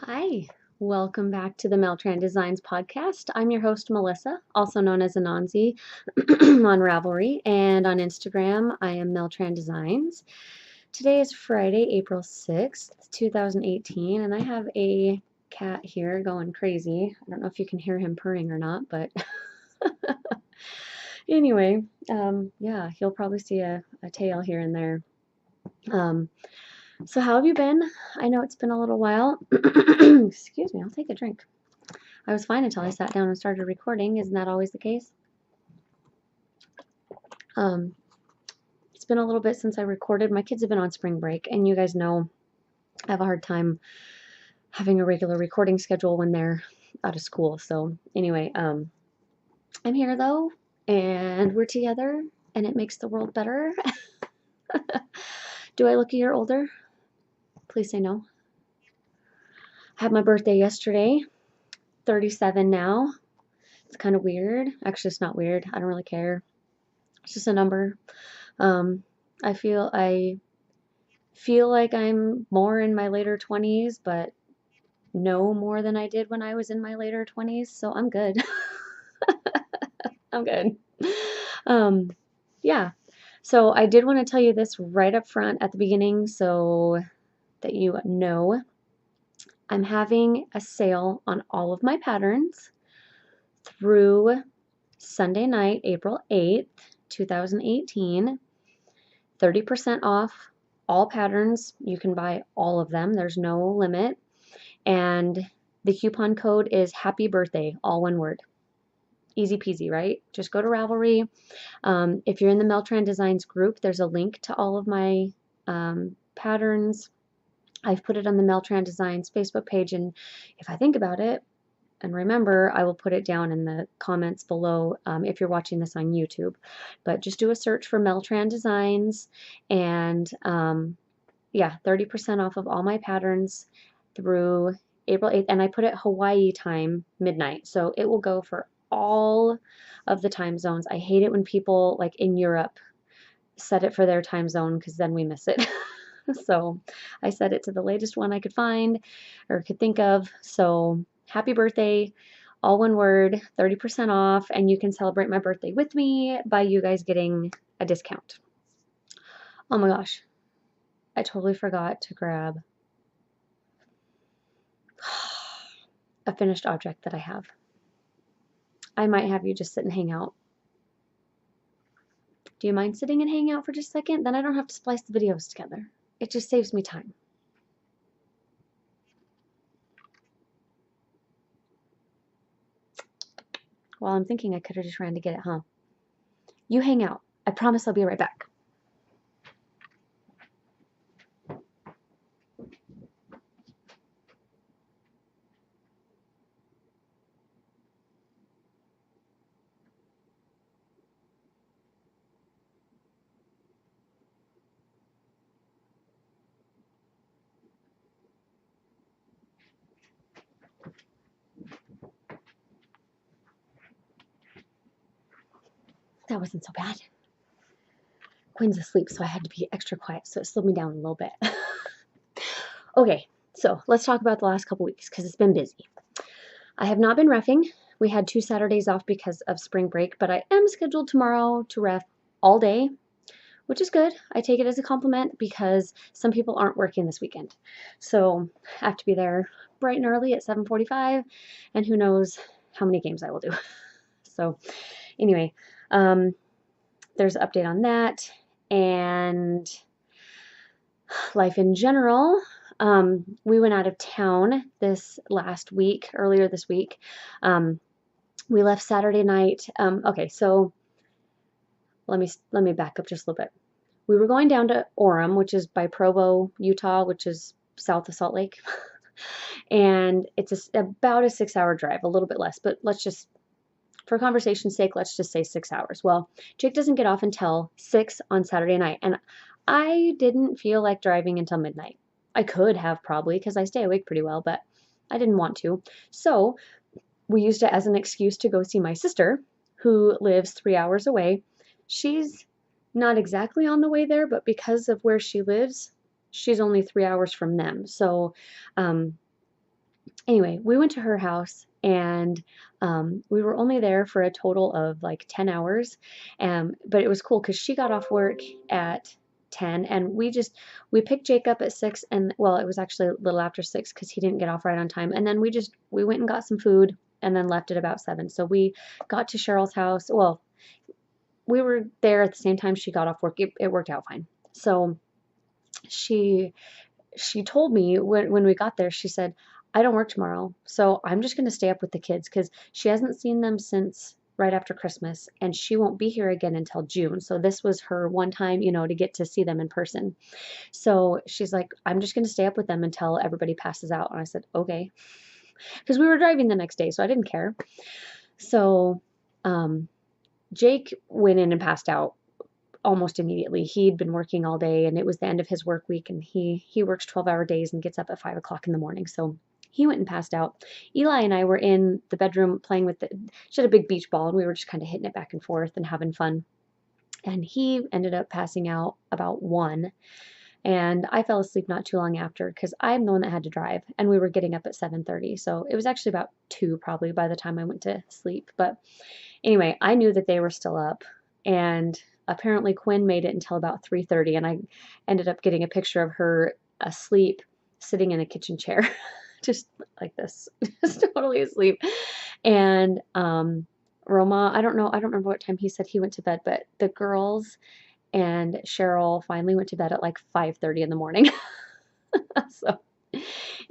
Hi, welcome back to the Tran Designs podcast. I'm your host, Melissa, also known as Anansi on Ravelry, and on Instagram, I am Tran Designs. Today is Friday, April 6th, 2018, and I have a cat here going crazy. I don't know if you can hear him purring or not, but anyway, yeah, you'll probably see a tail here and there. So how have you been? I know it's been a little while. Excuse me, I'll take a drink. I was fine until I sat down and started recording. Isn't that always the case? Um, it's been a little bit since I recorded. My kids have been on spring break, and you guys know I have a hard time having a regular recording schedule when they're out of school. So anyway, I'm here though, and we're together, and it makes the world better. Do I look a year older? Please say no. I had my birthday yesterday, 37 now. It's kind of weird. Actually, it's not weird. I don't really care. It's just a number. Um, I feel like I'm more in my later 20s, but no more than I did when I was in my later 20s, so I'm good. I'm good. Um, yeah. So I did want to tell you this right up front at the beginning so that you know I'm having a sale on all of my patterns through Sunday night, April 8th, 2018. 30% off all patterns. You can buy all of them. There's no limit. And the coupon code is happy birthday, all one word. Easy peasy, right? Just go to Ravelry. If you're in the Tran Designs group, there's a link to all of my patterns. I've put it on the Tran Designs Facebook page, and if I think about it, and remember, I will put it down in the comments below if you're watching this on YouTube. But just do a search for Tran Designs, and yeah, 30% off of all my patterns through April 8th. And I put it Hawaii time, midnight. So it will go for all of the time zones. I hate it when people like in Europe set it for their time zone because then we miss it. So I set it to the latest one I could find or could think of. So happy birthday, all one word, 30% off, and you can celebrate my birthday with me by you guys getting a discount. Oh my gosh, I totally forgot to grab a finished object that I have. I might have you just sit and hang out. Do you mind sitting and hang out for just a second? Then I don't have to splice the videos together. It just saves me time. Well, I'm thinking I could have just ran to get it, huh? You hang out. I promise I'll be right back. That wasn't so bad. Quinn's asleep, so I had to be extra quiet, so it slowed me down a little bit. Okay, so let's talk about the last couple weeks because it's been busy. I have not been reffing. We had 2 Saturdays off because of spring break, but I am scheduled tomorrow to ref all day, which is good. I take it as a compliment because some people aren't working this weekend. So I have to be there bright and early at 7:45, and who knows how many games I will do. So anyway, there's an update on that and life in general. We went out of town this last week, earlier this week. We left Saturday night. Okay, so let me back up just a little bit. We were going down to Orem, which is by Provo, Utah, which is south of Salt Lake. And it's about a 6-hour drive, a little bit less, but let's just, for conversation's sake, let's just say 6 hours. Well, Jake doesn't get off until 6 on Saturday night, and I didn't feel like driving until midnight. I could have probably because I stay awake pretty well, but I didn't want to. So we used it as an excuse to go see my sister, who lives 3 hours away. She's not exactly on the way there, but because of where she lives, she's only 3 hours from them. So Anyway, we went to her house and we were only there for a total of like 10 hours. But it was cool because she got off work at 10 and we picked Jake up at 6 and well, it was actually a little after 6 because he didn't get off right on time. And then we went and got some food and then left at about 7. So we got to Cheryl's house. Well, we were there at the same time she got off work. It worked out fine. So she she told me when we got there, she said, I don't work tomorrow, so I'm just going to stay up with the kids because she hasn't seen them since right after Christmas and she won't be here again until June. So this was her one time, to get to see them in person. So she's like, I'm just going to stay up with them until everybody passes out. And I said, okay, because we were driving the next day, so I didn't care. So Jake went in and passed out almost immediately. He'd been working all day and it was the end of his work week and he works 12-hour days and gets up at 5 o'clock in the morning. So he went and passed out. Eli and I were in the bedroom playing with she had a big beach ball and we were just kind of hitting it back and forth and having fun. And he ended up passing out about 1. And I fell asleep not too long after because I'm the one that had to drive and we were getting up at 7:30. So it was actually about 2 probably by the time I went to sleep. But anyway, I knew that they were still up and apparently Quinn made it until about 3:30 and I ended up getting a picture of her asleep sitting in a kitchen chair just like this, just totally asleep. And Roma, I don't remember what time he said he went to bed, but the girls and Cheryl finally went to bed at like 5:30 in the morning. So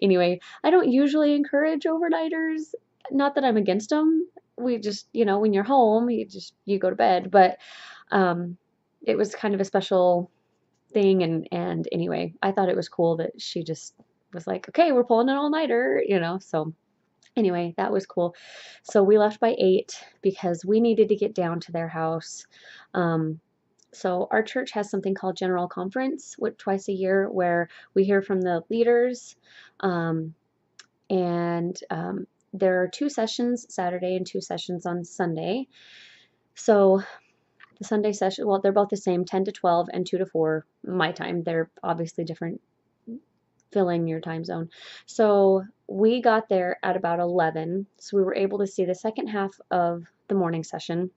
anyway, I don't usually encourage overnighters. Not that I'm against them. We just, when you're home, you go to bed. But it was kind of a special thing, and anyway, I thought it was cool that she just was like, okay, we're pulling an all-nighter, So anyway, that was cool. So we left by 8 because we needed to get down to their house. So our church has something called General Conference, twice a year, where we hear from the leaders, and there are 2 sessions Saturday and 2 sessions on Sunday. So the Sunday session, well, they're both the same, 10 to 12 and 2 to 4 my time. They're obviously different, filling your time zone. So we got there at about 11, so we were able to see the second half of the morning session.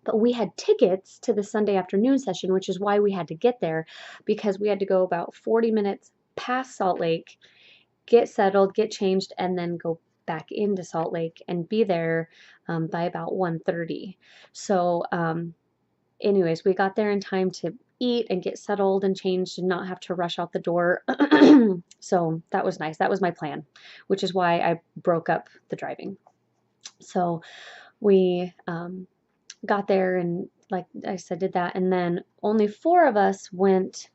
But we had tickets to the Sunday afternoon session, which is why we had to get there, because we had to go about 40 minutes past Salt Lake, get settled, get changed, and then go back into Salt Lake and be there by about 1:30. So anyways, we got there in time to eat and get settled and changed and not have to rush out the door. So that was nice. That was my plan, which is why I broke up the driving. So we got there and, like I said, did that. And then only 4 of us went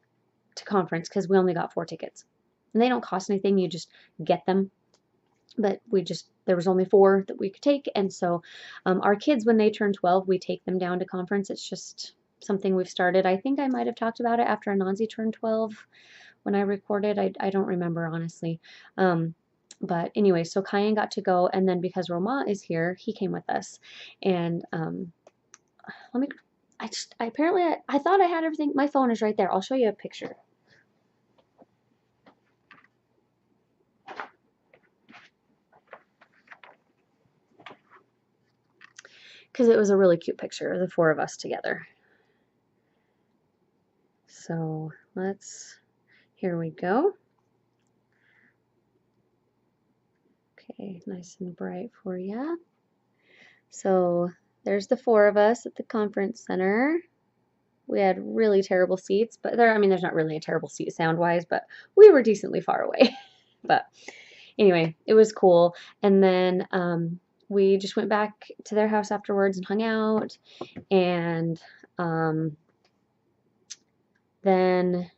to conference because we only got 4 tickets. And they don't cost anything. You just get them. But there was only 4 that we could take. And so our kids, when they turn 12, we take them down to conference. It's just something we've started. I think I might have talked about it after Anansi turned 12 when I recorded. I don't remember, honestly. But anyway, so Kyan got to go. And then because Roma is here, he came with us. And I thought I had everything. My phone is right there. I'll show you a picture. Because it was a really cute picture of the 4 of us together. So here we go. Okay, nice and bright for you. So there's the 4 of us at the conference center. We had really terrible seats, but there's not really a terrible seat sound-wise, but we were decently far away. But anyway, it was cool. And then we just went back to their house afterwards and hung out. And then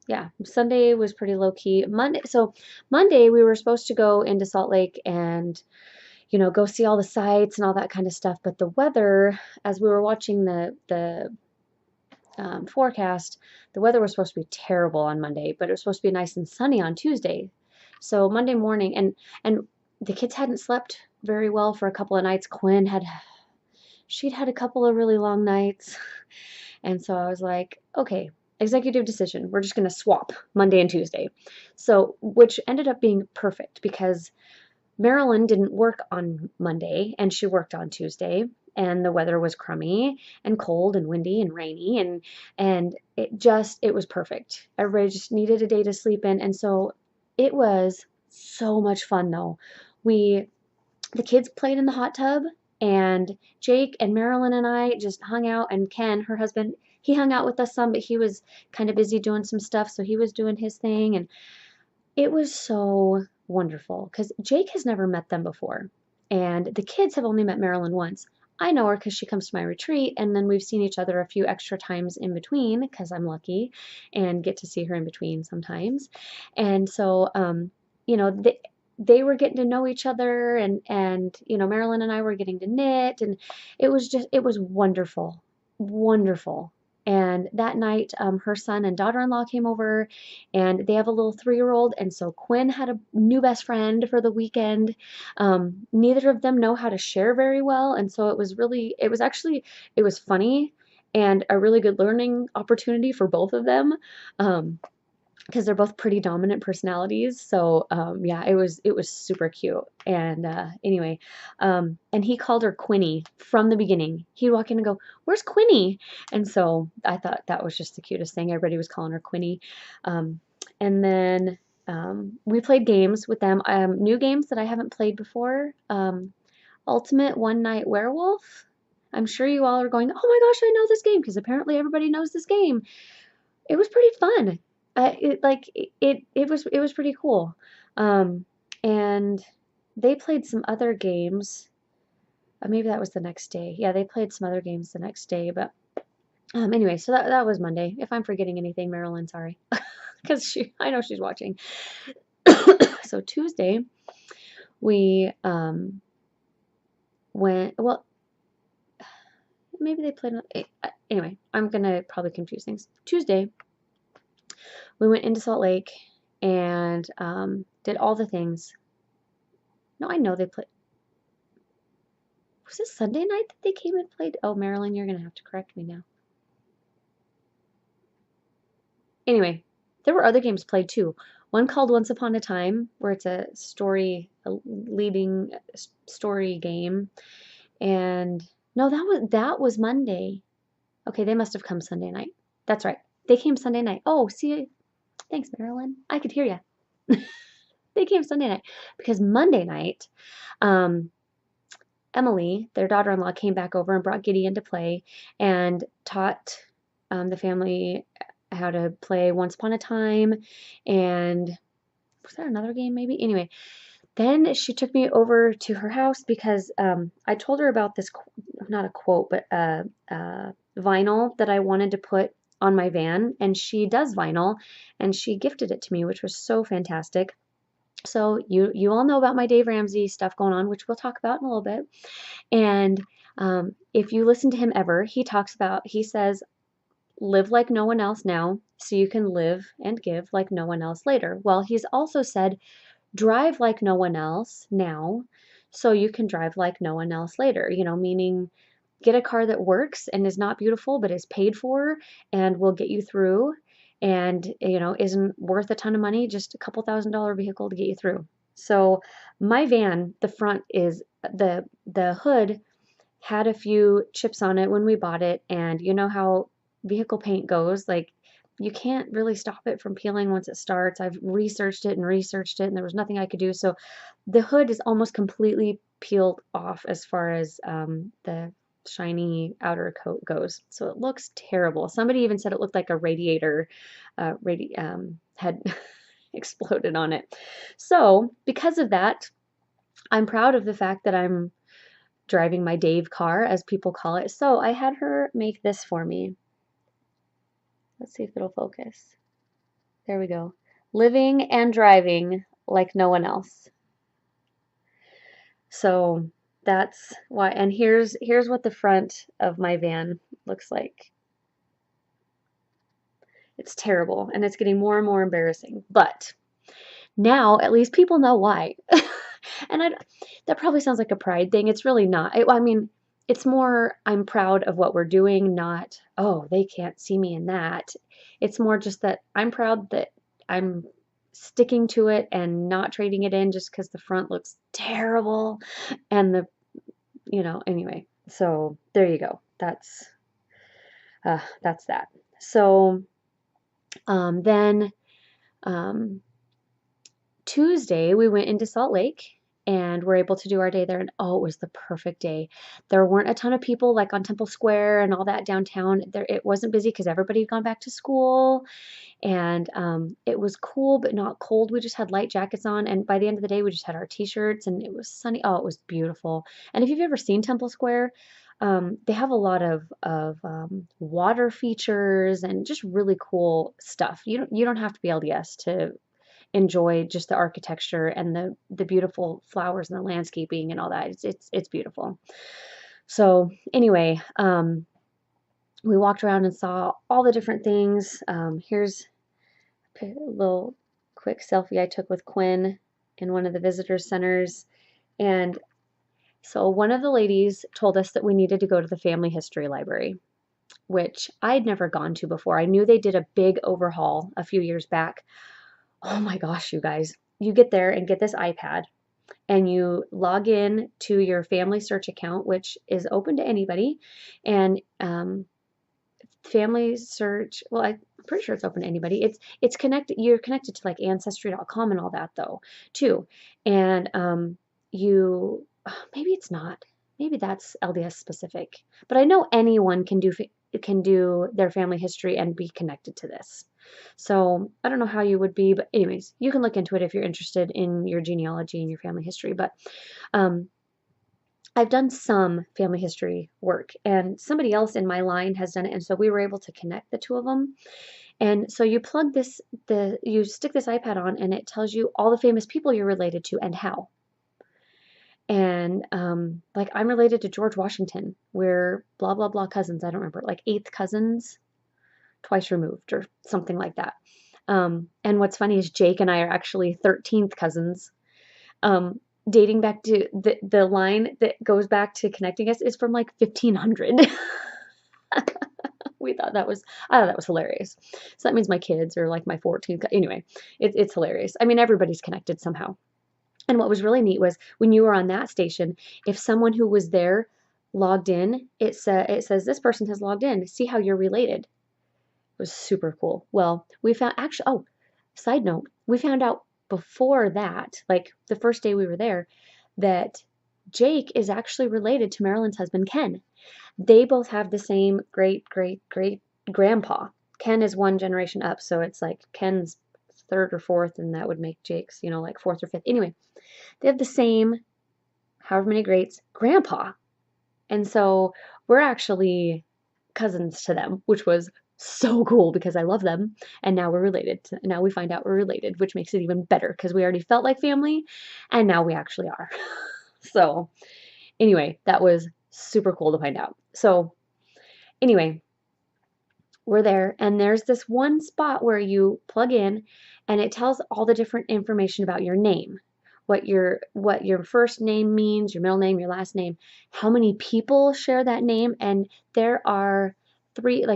yeah, Sunday was pretty low-key. Monday we were supposed to go into Salt Lake and go see all the sights and all that kind of stuff. But the weather, as we were watching the forecast, the weather was supposed to be terrible on Monday, but it was supposed to be nice and sunny on Tuesday. So Monday morning, and the kids hadn't slept very well for a couple of nights. Quinn she'd had a couple of really long nights. And so I was like, okay, executive decision. We're just going to swap Monday and Tuesday. So, which ended up being perfect because Marilyn didn't work on Monday and she worked on Tuesday, and the weather was crummy and cold and windy and rainy, and it was perfect. Everybody just needed a day to sleep in, and so it was so much fun though. We the kids played in the hot tub, and Jake and Marilyn and I just hung out, and Ken, her husband, he hung out with us some, but he was kind of busy doing some stuff, so he was doing his thing, and it was so wonderful because Jake has never met them before, and the kids have only met Marilyn once. I know her because she comes to my retreat, and then we've seen each other a few extra times in between because I'm lucky and get to see her in between sometimes. And so, you know, they were getting to know each other, and you know, Marilyn and I were getting to knit, and it was wonderful, wonderful. And that night, her son and daughter-in-law came over, and they have a little 3-year-old, and so Quinn had a new best friend for the weekend. Neither of them know how to share very well, and so it was funny and a really good learning opportunity for both of them. Because they're both pretty dominant personalities. So yeah, it was super cute. And anyway, and he called her Quinny from the beginning. He'd walk in and go, "Where's Quinny?" And so I thought that was just the cutest thing. Everybody was calling her Quinny. And then we played games with them, new games that I haven't played before. Ultimate One Night Werewolf. I'm sure you all are going, "Oh my gosh, I know this game," because apparently everybody knows this game. It was pretty fun. It was pretty cool. Um, and they played some other games. Maybe that was the next day. Yeah, they played some other games the next day. But anyway, so that was Monday. If I'm forgetting anything, Marilyn, sorry, because I know she's watching. So Tuesday, we went. Well, maybe they played. Anyway, I'm gonna probably confuse things. Tuesday, we went into Salt Lake and did all the things. No, I know they played. Was this Sunday night that they came and played? Oh, Marilyn, you're going to have to correct me now. Anyway, there were other games played too. One called Once Upon a Time, where it's a leading story game. And no, that was Monday. Okay, they must have come Sunday night. That's right. They came Sunday night. Oh, see, thanks, Marilyn. I could hear you. They came Sunday night because Monday night, Emily, their daughter-in-law, came back over and brought Gideon to play and taught the family how to play Once Upon a Time. And was that another game maybe? Anyway, then she took me over to her house because I told her about this, not a quote, but vinyl that I wanted to put on my van. And she does vinyl, and she gifted it to me, which was so fantastic. So you all know about my Dave Ramsey stuff going on, which we'll talk about in a little bit. And if you listen to him ever, he says, live like no one else now so you can live and give like no one else later. Well, he's also said, drive like no one else now so you can drive like no one else later, you know, meaning get a car that works and is not beautiful but is paid for and will get you through, and you know, isn't worth a ton of money, just a couple $1,000 vehicle to get you through. So my van, the front is the hood had a few chips on it when we bought it, and you know how vehicle paint goes, like you can't really stop it from peeling once it starts. I've researched it and there was nothing I could do. So the hood is almost completely peeled off as far as the shiny outer coat goes. So it looks terrible. Somebody even said it looked like a radiator had exploded on it. So because of that, I'm proud of the fact that I'm driving my Dave car, as people call it. So I had her make this for me. Let's see if it'll focus. There we go. Living and driving like no one else. So that's why, and here's what the front of my van looks like. It's terrible, and it's getting more and more embarrassing, but now at least people know why. And that probably sounds like a pride thing. It's really not. I mean, it's more I'm proud of what we're doing, not, oh, they can't see me in that. It's more just that I'm proud that I'm sticking to it and not trading it in just because the front looks terrible and anyway. So there you go. That's that. So then um, Tuesday, we went into Salt Lake and were able to do our day there. And oh, it was the perfect day. There weren't a ton of people like on Temple Square and all that downtown. It wasn't busy because everybody had gone back to school. And it was cool, but not cold. We just had light jackets on. And by the end of the day, we just had our t-shirts and it was sunny. Oh, it was beautiful. And if you've ever seen Temple Square, they have a lot of water features and just really cool stuff. You don't have to be LDS to enjoy just the architecture and the beautiful flowers and the landscaping and all that. It's beautiful. So anyway, we walked around and saw all the different things. Here's a little quick selfie I took with Quinn in one of the visitor centers. And so one of the ladies told us that we needed to go to the family history library, which I'd never gone to before. I knew they did a big overhaul a few years back. Oh my gosh, you guys. You get there and get this iPad and you log in to your family search account, which is open to anybody. And family search, well, I'm pretty sure it's open to anybody. It's connected, you're connected to like ancestry.com and all that though, too. And maybe it's not. Maybe that's LDS specific. But I know anyone can do their family history and be connected to this. So I don't know how you would be, but anyways, you can look into it if you're interested in your genealogy and your family history. But I've done some family history work and somebody else in my line has done it. And so we were able to connect the two of them. And so you you stick this iPad on and it tells you all the famous people you're related to and how. And like I'm related to George Washington. We're blah, blah, blah cousins. I don't remember, like 8th cousins, twice removed or something like that. And what's funny is Jake and I are actually 13th cousins. Dating back to the line that goes back to connecting us is from like 1500. I thought that was hilarious. So that means my kids are like my 14th. Anyway, it's hilarious. I mean, everybody's connected somehow. And what was really neat was when you were on that station, if someone who was there logged in, it says this person has logged in. See how you're related. It was super cool. Well, we found actually, oh, side note, we found out before that, like the first day we were there, that Jake is actually related to Marilyn's husband, Ken. They both have the same great, great, great grandpa. Ken is one generation up, so it's like Ken's third or fourth, and that would make Jake's, like fourth or fifth. Anyway, they have the same, however many greats, grandpa. And so we're actually cousins to them, which was so cool because I love them. And now we're related. Now we find out we're related, which makes it even better because we already felt like family and now we actually are. So anyway, that was super cool to find out. So anyway, we're there and there's this one spot where you plug in and it tells all the different information about your name. What your first name means, your middle name, your last name, how many people share that name, and there are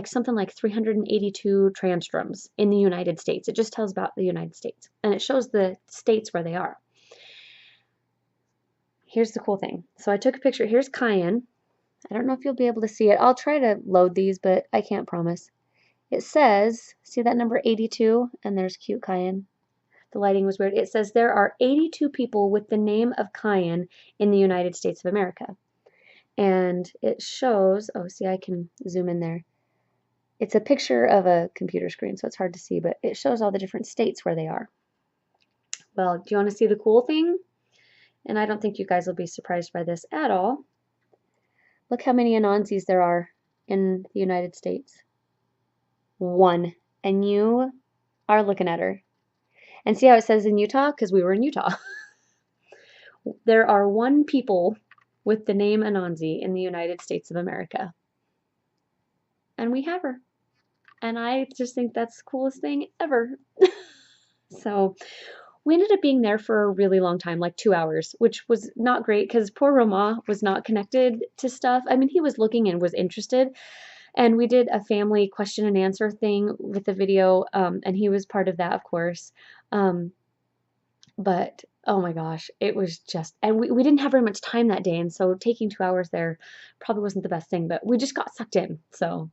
something like 382 transtroms in the United States. It just tells about the United States, and it shows the states where they are. Here's the cool thing. So I took a picture. Here's Cayenne. I don't know if you'll be able to see it. I'll try to load these, but I can't promise. It says, see that number 82? And there's cute Cayenne. The lighting was weird. It says there are 82 people with the name of Cayenne in the United States of America. And it shows, oh, see, I can zoom in there. It's a picture of a computer screen, so it's hard to see, but it shows all the different states where they are. Well, do you want to see the cool thing? And I don't think you guys will be surprised by this at all. Look how many Anansis there are in the United States. 1. And you are looking at her. And see how it says in Utah? Because we were in Utah. There are 1 people with the name Anansi in the United States of America. And we have her. And I just think that's the coolest thing ever. So we ended up being there for a really long time, like 2 hours, which was not great because poor Roma was not connected to stuff. I mean, he was looking and was interested. And we did a family question and answer thing with the video, and he was part of that, of course. Um, but oh my gosh, it was just, and we didn't have very much time that day. And so taking 2 hours there probably wasn't the best thing, but we just got sucked in. So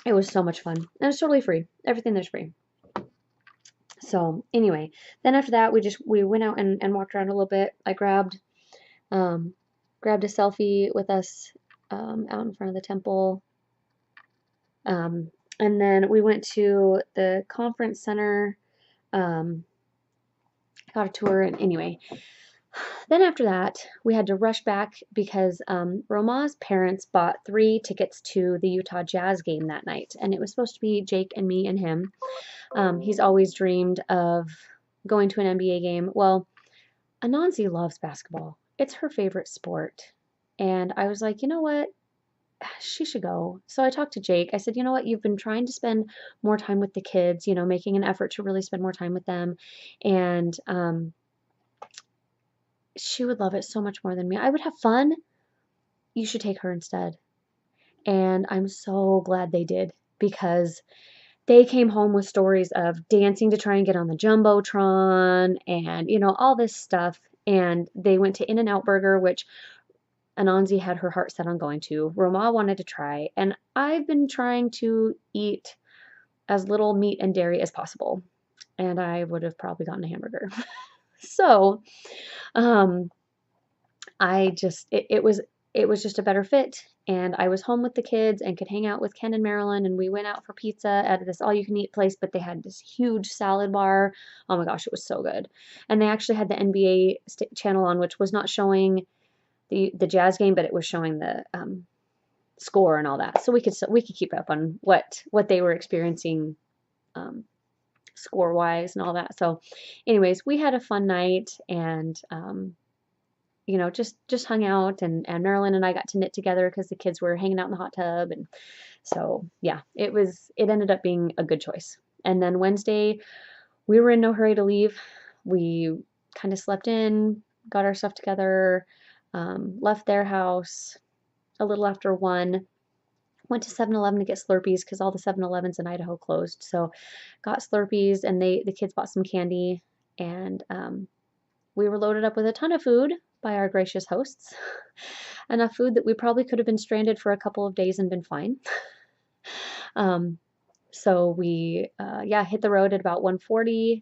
it was so much fun. And it's totally free. Everything there's free. So anyway, then after that, we went out and walked around a little bit. I grabbed a selfie with us out in front of the temple. And then we went to the conference center, got a tour, and anyway. Then after that, we had to rush back because Roma's parents bought 3 tickets to the Utah Jazz game that night, and it was supposed to be Jake and me and him. He's always dreamed of going to an NBA game. Well, Anansi loves basketball. It's her favorite sport. And I was like, you know what? She should go. So I talked to Jake. I said, you know what? You've been trying to spend more time with the kids, making an effort to really spend more time with them. And she would love it so much more than me. I would have fun. You should take her instead. And I'm so glad they did because they came home with stories of dancing to try and get on the Jumbotron and, all this stuff. And they went to In-N-Out Burger, which Anansi had her heart set on going to. Roma wanted to try. And I've been trying to eat as little meat and dairy as possible. And I would have probably gotten a hamburger. So, it was just a better fit, and I was home with the kids and could hang out with Ken and Marilyn, and we went out for pizza at this all-you-can-eat place, but they had this huge salad bar. Oh my gosh, it was so good. And they actually had the NBA channel on, which was not showing the Jazz game, but it was showing the score and all that, so we could keep up on what they were experiencing score wise and all that. So anyways, we had a fun night, and just hung out, and Marilyn and I got to knit together because the kids were hanging out in the hot tub. And so yeah, it ended up being a good choice. And then Wednesday, we were in no hurry to leave. We kind of slept in, got our stuff together, left their house a little after 1. Went to 7-Eleven to get Slurpees because all the 7-Elevens in Idaho closed. So got Slurpees, and the kids bought some candy, and we were loaded up with a ton of food by our gracious hosts. Enough food that we probably could have been stranded for a couple of days and been fine. So we hit the road at about 1:40,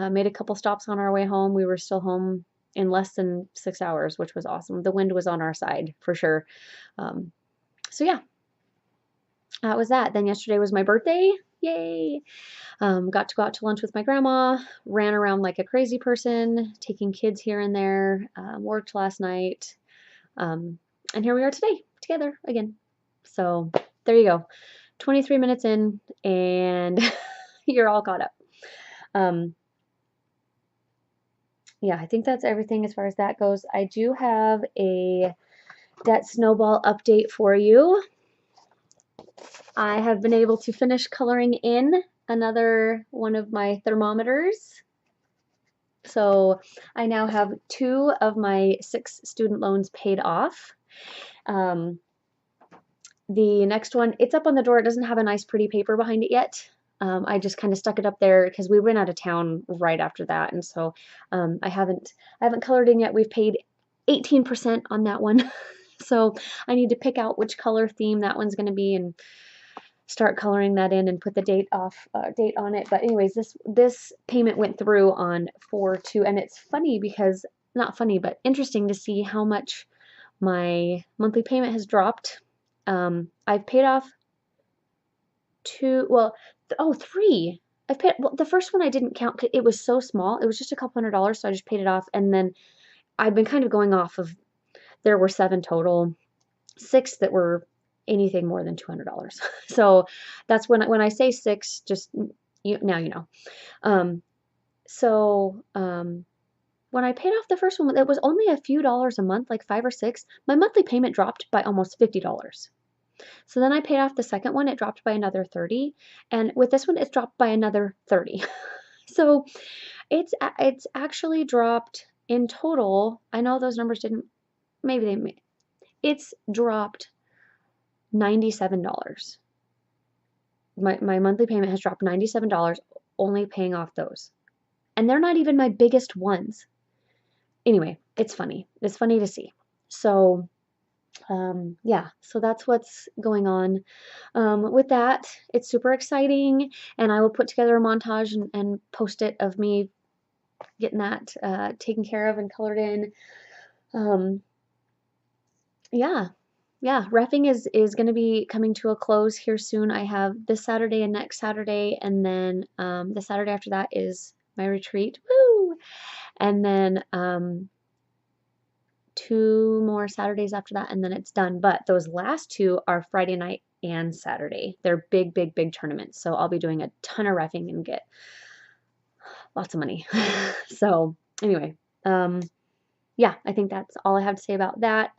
made a couple stops on our way home. We were still home in less than 6 hours, which was awesome. The wind was on our side for sure. So yeah, that was that. Then yesterday was my birthday. Yay! Got to go out to lunch with my grandma, ran around like a crazy person, taking kids here and there, worked last night, and here we are today, together again. So there you go. 23 minutes in, and you're all caught up. Yeah, I think that's everything as far as that goes. I do have a debt snowball update for you. I have been able to finish coloring in another one of my thermometers. So I now have 2 of my 6 student loans paid off. The next one, it's up on the door. It doesn't have a nice pretty paper behind it yet. I just kind of stuck it up there because we went out of town right after that, and so I haven't colored in yet. We've paid 18% on that one. So I need to pick out which color theme that one's going to be and start coloring that in and put the date on it. But anyways, this payment went through on 4/2, and it's funny because, not funny, but interesting to see how much my monthly payment has dropped. I've paid off 2, well, 3. I've paid, well, the first one I didn't count. It was so small. It was just a couple $100, so I just paid it off. And then I've been kind of going off of, there were 7 total, 6 that were anything more than $200. So that's when I say 6, just now you know. When I paid off the first one, it was only a few dollars a month, like 5 or 6. My monthly payment dropped by almost $50. So then I paid off the second one. It dropped by another 30, and with this one, it's dropped by another 30. So it's actually dropped in total. I know those numbers didn't, maybe they, it's dropped $97. My monthly payment has dropped $97 only paying off those. And they're not even my biggest ones. Anyway, it's funny. It's funny to see. So, yeah, so that's what's going on with that. It's super exciting, and I will put together a montage and post it of me getting that taken care of and colored in. Yeah, yeah, reffing is going to be coming to a close here soon. I have this Saturday and next Saturday, and then the Saturday after that is my retreat. Woo! And then 2 more Saturdays after that, and then it's done. But those last 2 are Friday night and Saturday. They're big, big, big tournaments. So I'll be doing a ton of reffing and get lots of money. So anyway, yeah, I think that's all I have to say about that.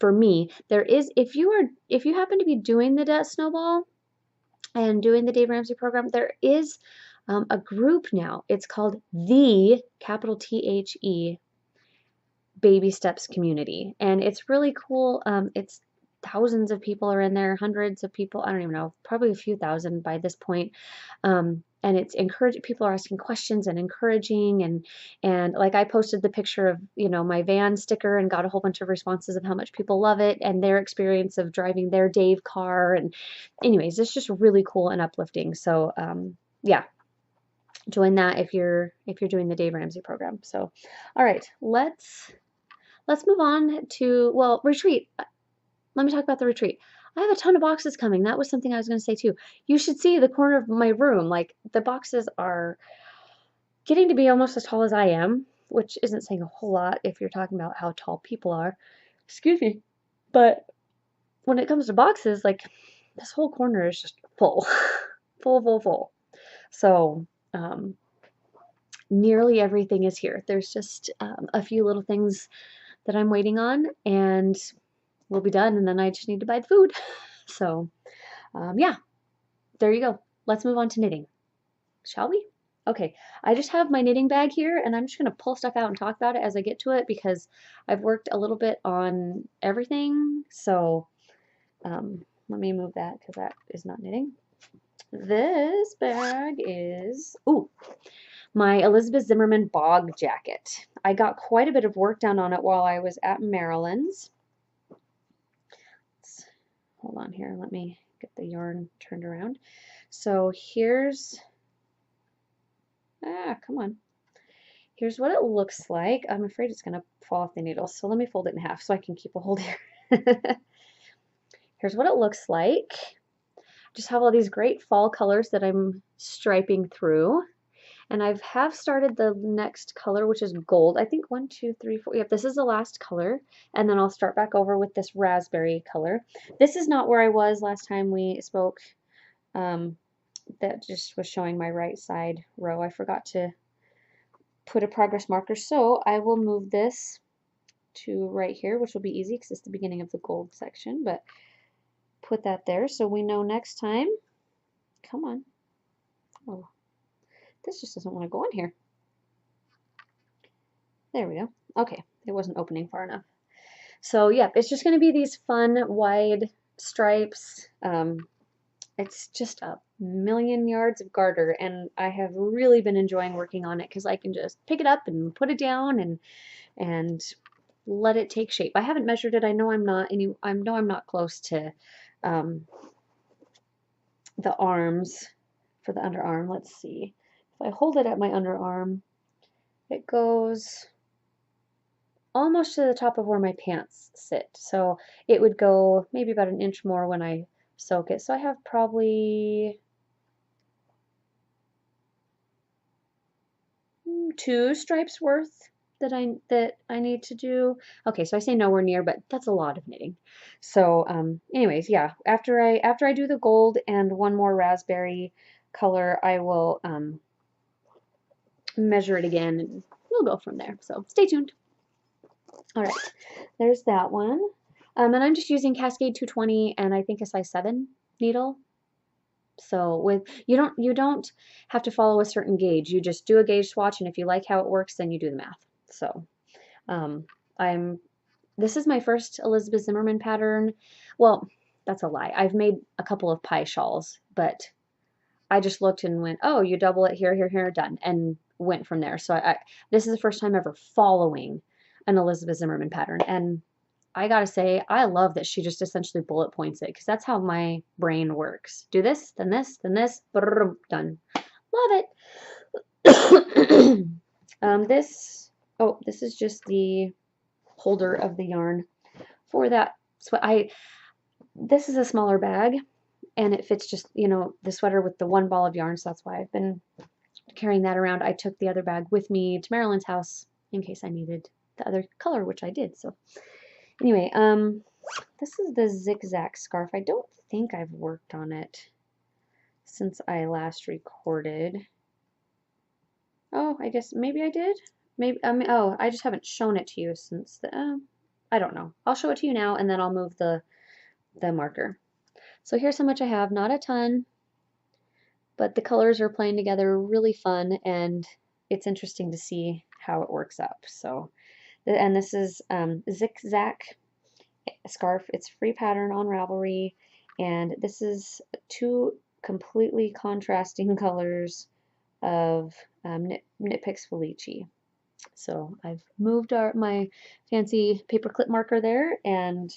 For me, there is, if you happen to be doing the Debt Snowball and doing the Dave Ramsey program, there is a group now. It's called the capital THE Baby Steps Community, and it's really cool. It's thousands of people are in there, hundreds of people, I don't even know, probably a few thousand by this point. And it's encouraging, people are asking questions and encouraging, and like I posted the picture of, my van sticker and got a whole bunch of responses of how much people love it and their experience of driving their Dave car. And anyways, it's just really cool and uplifting. So yeah, join that if you're doing the Dave Ramsey program. So all right, let's move on to, well, retreat. Let me talk about the retreat. I have a ton of boxes coming. That was something I was going to say too. You should see the corner of my room. Like, the boxes are getting to be almost as tall as I am, which isn't saying a whole lot if you're talking about how tall people are. Excuse me. But when it comes to boxes, like, this whole corner is just full. Full. So, nearly everything is here. There's just a few little things that I'm waiting on, and we'll be done, and then I just need to buy the food. So, yeah, there you go. Let's move on to knitting, shall we? Okay, I just have my knitting bag here, and I'm just going to pull stuff out and talk about it as I get to it because I've worked a little bit on everything. So, let me move that because that is not knitting. This bag is, ooh, my Elizabeth Zimmerman bog jacket. I got quite a bit of work done on it while I was at Maryland's. Hold on here, let me get the yarn turned around. So here's, come on. Here's what it looks like. I'm afraid it's gonna fall off the needle, so let me fold it in half so I can keep a hold here. Here's what it looks like. Just have all these great fall colors that I'm striping through. And I have started the next color, which is gold. I think 1, 2, 3, 4. Yep, this is the last color. And then I'll start back over with this raspberry color. This is not where I was last time we spoke. That just was showing my right side row. I forgot to put a progress marker. So I will move this to right here, which will be easy because it's the beginning of the gold section. But put that there so we know next time. Come on. Oh. This just doesn't want to go in here. There we go. Okay, it wasn't opening far enough. So yeah, it's just going to be these fun wide stripes. It's just a million yards of garter, and I have really been enjoying working on it because I can just pick it up and put it down and let it take shape. I haven't measured it. I know I'm not close to the arms for the underarm. Let's see. If I hold it at my underarm, it goes almost to the top of where my pants sit. So it would go maybe about an inch more when I soak it. So I have probably 2 stripes worth that I need to do. Okay, so I say nowhere near, but that's a lot of knitting. So anyways, yeah, after I do the gold and 1 more raspberry color, I will measure it again and we'll go from there. So stay tuned. All right, there's that one. And I'm just using Cascade 220 and I think a size 7 needle. So with you don't have to follow a certain gauge. You just do a gauge swatch, and if you like how it works, then you do the math. So um, this is my first Elizabeth Zimmerman pattern. Well, that's a lie. I've made a couple of pie shawls, but I just looked and went, oh, you double it here, here, here, done, and went from there. So this is the first time ever following an Elizabeth Zimmerman pattern, and I gotta say, I love that she just essentially bullet points it, because that's how my brain works. Do this, then this, then this, done. Love it. This is just the holder of the yarn for that. This is a smaller bag, and it fits just, the sweater with the one ball of yarn, so that's why I've been carrying that around. I took the other bag with me to Marilyn's house in case I needed the other color, which I did. So anyway, this is the zigzag scarf. I don't think I've worked on it since I last recorded. Oh, I guess maybe I did. Maybe oh, I just haven't shown it to you since the I don't know. I'll show it to you now, and then I'll move the marker. So here's how much I have. Not a ton, but the colors are playing together really fun, and it's interesting to see how it works up. So, and this is zigzag scarf. It's free pattern on Ravelry, and this is two completely contrasting colors of Knit Picks Felici. So I've moved my fancy paperclip marker there, and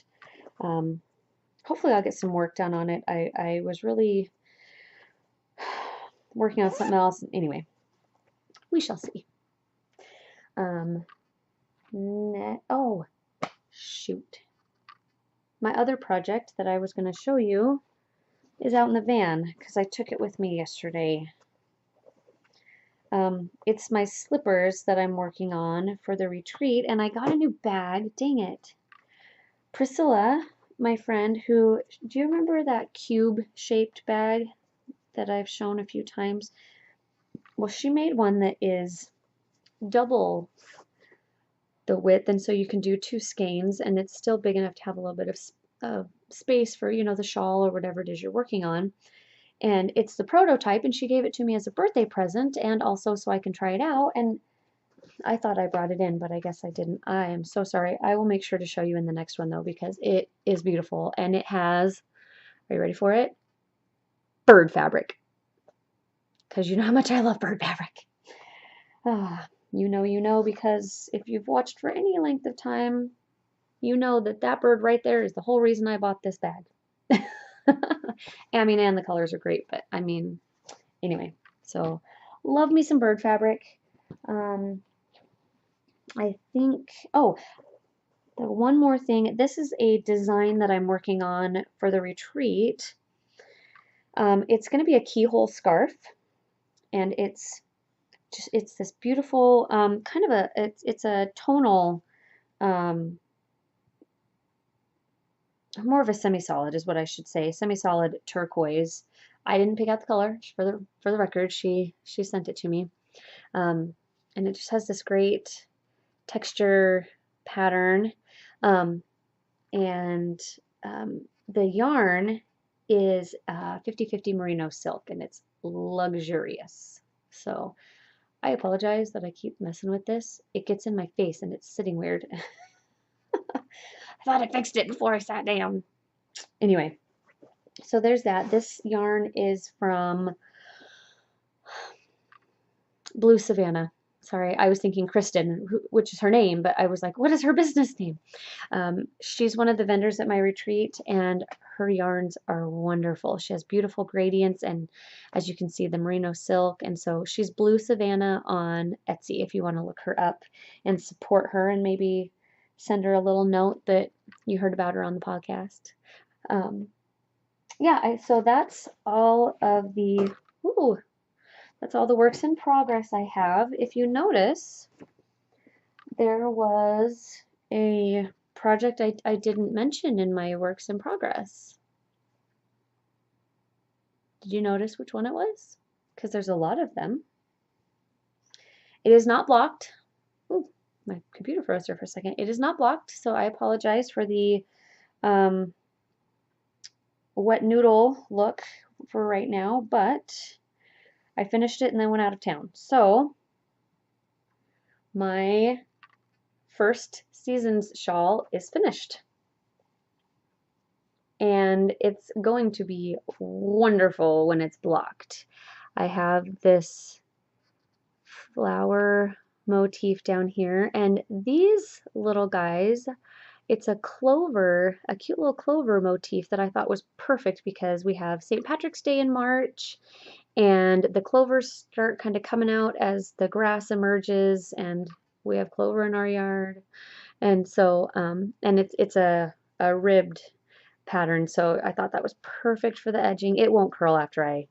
hopefully I'll get some work done on it. I was really working on something else. Anyway, we shall see. Oh, shoot. My other project that I was going to show you is out in the van, because I took it with me yesterday. It's my slippers that I'm working on for the retreat, and I got a new bag. Dang it. Priscilla, my friend, do you remember that cube-shaped bag that I've shown a few times? Well, she made one that is double the width, and so you can do 2 skeins, and it's still big enough to have a little bit of space for, the shawl or whatever it is you're working on. And it's the prototype, and she gave it to me as a birthday present, and also so I can try it out. And I thought I brought it in, but I guess I didn't. I am so sorry. I will make sure to show you in the next one, though, because it is beautiful, and it has, are you ready for it? Bird fabric. Because you know how much I love bird fabric. You know, because if you've watched for any length of time, you know that bird right there is the whole reason I bought this bag. And the colors are great, but anyway, so love me some bird fabric. I think, the one more thing, this is a design that I'm working on for the retreat. It's going to be a keyhole scarf, and it's this beautiful, kind of it's a tonal, more of a semi-solid is what I should say, semi-solid turquoise. I didn't pick out the color, for the record. She sent it to me, and it just has this great texture pattern, and the yarn is 50/50 merino silk, and it's luxurious. So I apologize that I keep messing with this. It gets in my face and it's sitting weird. I thought I fixed it before I sat down. Anyway, so there's that. This yarn is from Blue Savanna. Sorry, I was thinking Kristen, which is her name, but I was like, what is her business name? She's one of the vendors at my retreat, and her yarns are wonderful. She has beautiful gradients, and as you can see, the merino silk. And so she's Blue Savanna on Etsy if you want to look her up and support her, and maybe send her a little note that you heard about her on the podcast. So that's all of the, that's all the works in progress I have. If you notice, there was a project I didn't mention in my works in progress. Did you notice which one it was? Because there's a lot of them. It is not blocked. Ooh, my computer froze there for a second. It is not blocked, so I apologize for the wet noodle look for right now, but I finished it and then went out of town. So my first season's shawl is finished. And it's going to be wonderful when it's blocked. I have this flower motif down here, and these little guys, it's a clover, a cute little clover motif that I thought was perfect because we have St. Patrick's Day in March, and the clovers start kind of coming out as the grass emerges, and we have clover in our yard. And so, and it's a ribbed pattern, so I thought that was perfect for the edging. It won't curl after I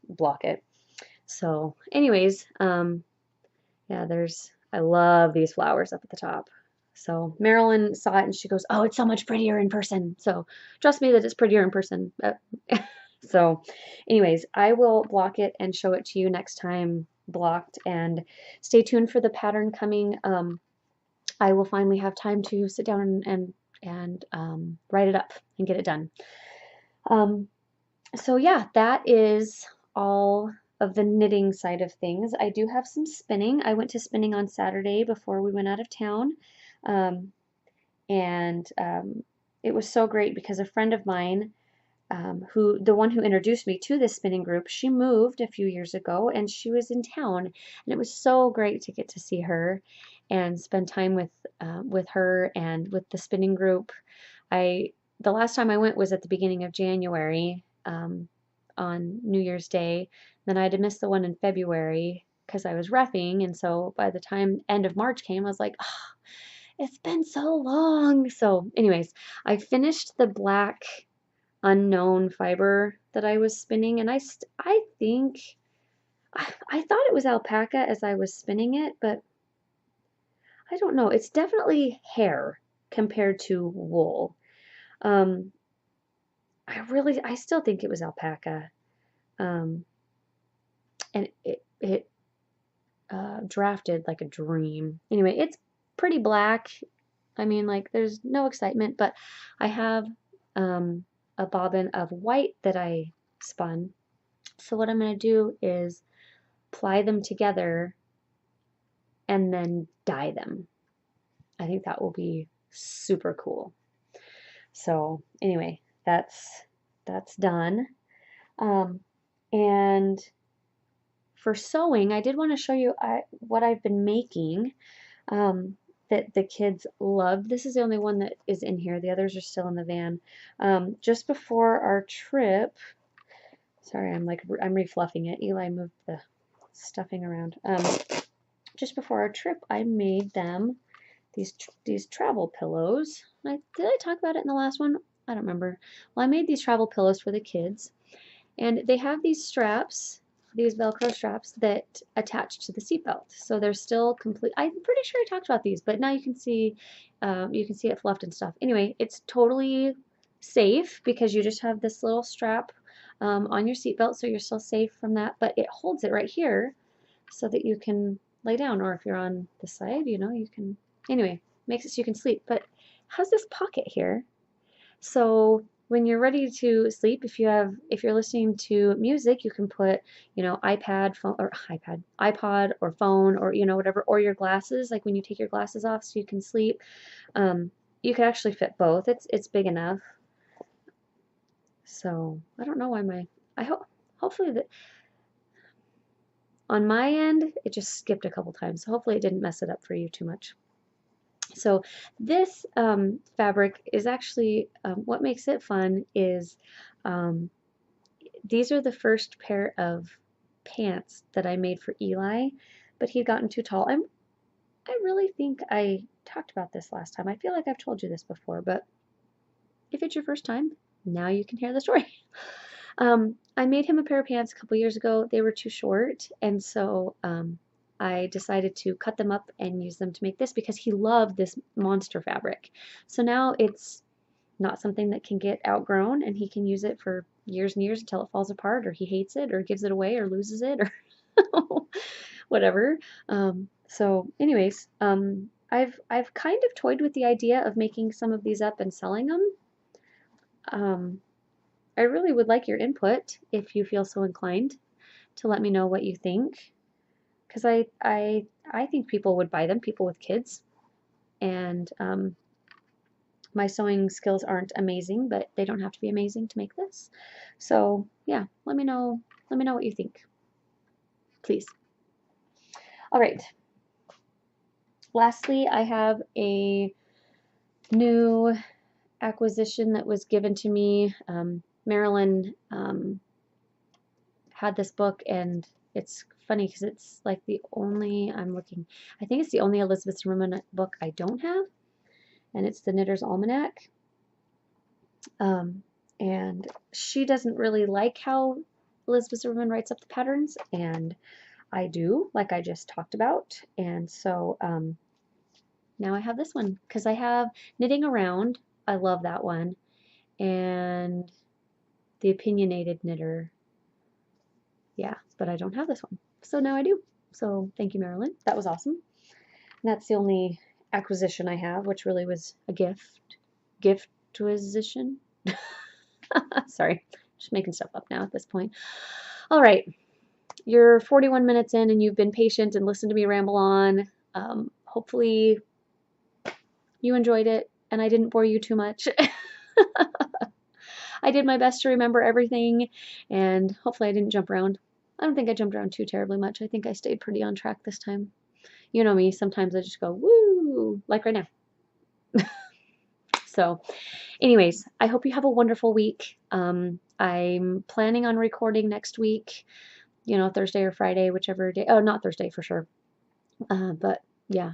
block it. So anyways, yeah, I love these flowers up at the top. So Marilyn saw it and she goes, oh, it's so much prettier in person. So trust me that it's prettier in person. So anyways, I will block it and show it to you next time blocked, and stay tuned for the pattern coming. I will finally have time to sit down and write it up and get it done. So yeah, that is all of the knitting side of things. I do have some spinning. I went to spinning on Saturday before we went out of town. And it was so great because a friend of mine, the one who introduced me to this spinning group, she moved a few years ago and she was in town, and it was so great to get to see her and spend time with her and with the spinning group. The last time I went was at the beginning of January, on New Year's Day. Then I had to miss the one in February because I was reffing, and so by the time end of March came, I was like, oh, it's been so long. So anyways, I finished the black unknown fiber that I was spinning, and I think I thought it was alpaca as I was spinning it, but I don't know. It's definitely hair compared to wool. I still think it was alpaca. And it drafted like a dream. Anyway, it's pretty black. I mean, like, there's no excitement, but I have a bobbin of white that I spun. So what I'm going to do is ply them together and then dye them. I think that will be super cool. So anyway, that's done. And for sewing, I did want to show you what I've been making that the kids love. This is the only one that is in here. The others are still in the van. Just before our trip, sorry, I'm refluffing it. Eli moved the stuffing around. Just before our trip, I made them these travel pillows. Did I talk about it in the last one? I don't remember. Well, I made these travel pillows for the kids, and they have these straps, these Velcro straps that attach to the seatbelt. So they're still complete. I'm pretty sure I talked about these, but now you can see it fluffed and stuff. Anyway, it's totally safe because you just have this little strap on your seatbelt, so you're still safe from that. But it holds it right here so that you can lay down, or if you're on the side, you can. Anyway, makes it so you can sleep. But it has this pocket here, so when you're ready to sleep, if you're listening to music, you can put, iPod or phone, or whatever, or your glasses, like when you take your glasses off so you can sleep. You can actually fit both. It's big enough. So I don't know why hopefully that on my end it just skipped a couple times. So hopefully it didn't mess it up for you too much. So this fabric is actually, what makes it fun is these are the first pair of pants that I made for Eli, but he'd gotten too tall. I really think I talked about this last time. I feel like I've told you this before, but if it's your first time, now you can hear the story. I made him a pair of pants a couple years ago. They were too short, and so I decided to cut them up and use them to make this because he loved this monster fabric. So now it's not something that can get outgrown, and he can use it for years and years until it falls apart, or he hates it, or gives it away, or loses it, or whatever. So anyways, I've kind of toyed with the idea of making some of these up and selling them. I really would like your input if you feel so inclined to let me know what you think, because I think people would buy them, people with kids, and my sewing skills aren't amazing, but they don't have to be amazing to make this. So yeah, let me know what you think, please. All right. Lastly, I have a new acquisition that was given to me. Marilyn had this book, and it's funny because it's like the only, I think it's the only Elizabeth Zimmerman book I don't have, and it's the Knitter's Almanac. And she doesn't really like how Elizabeth Zimmerman writes up the patterns, and I do, like I just talked about. And so now I have this one because I have Knitting Around. I love that one. And the Opinionated Knitter. Yeah, but I don't have this one. So now I do. So thank you, Marilyn. That was awesome. And that's the only acquisition I have, which really was a gift. Gift-acquisition. Sorry, just making stuff up now at this point. All right, you're 41 minutes in and you've been patient and listened to me ramble on. Hopefully you enjoyed it and I didn't bore you too much. I did my best to remember everything, and hopefully I didn't jump around. I don't think I jumped around too terribly much. I think I stayed pretty on track this time. You know me, sometimes I just go, woo, like right now. So anyways, I hope you have a wonderful week. I'm planning on recording next week, Thursday or Friday, whichever day. Oh, not Thursday for sure. But yeah,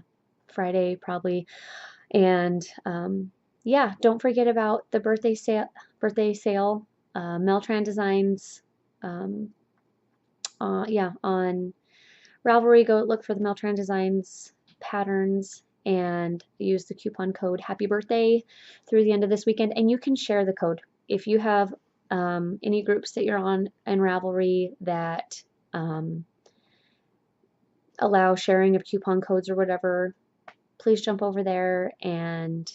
Friday probably. And yeah, don't forget about the birthday sale. Mel Tran Designs. Yeah, on Ravelry, go look for the Mel Tran Designs patterns and use the coupon code Happy Birthday through the end of this weekend. And you can share the code if you have any groups that you're on in Ravelry that allow sharing of coupon codes or whatever. Please jump over there and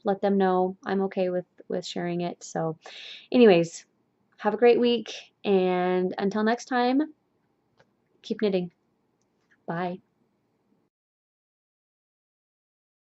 let them know I'm okay with sharing it. So anyways, have a great week, and until next time, keep knitting. Bye.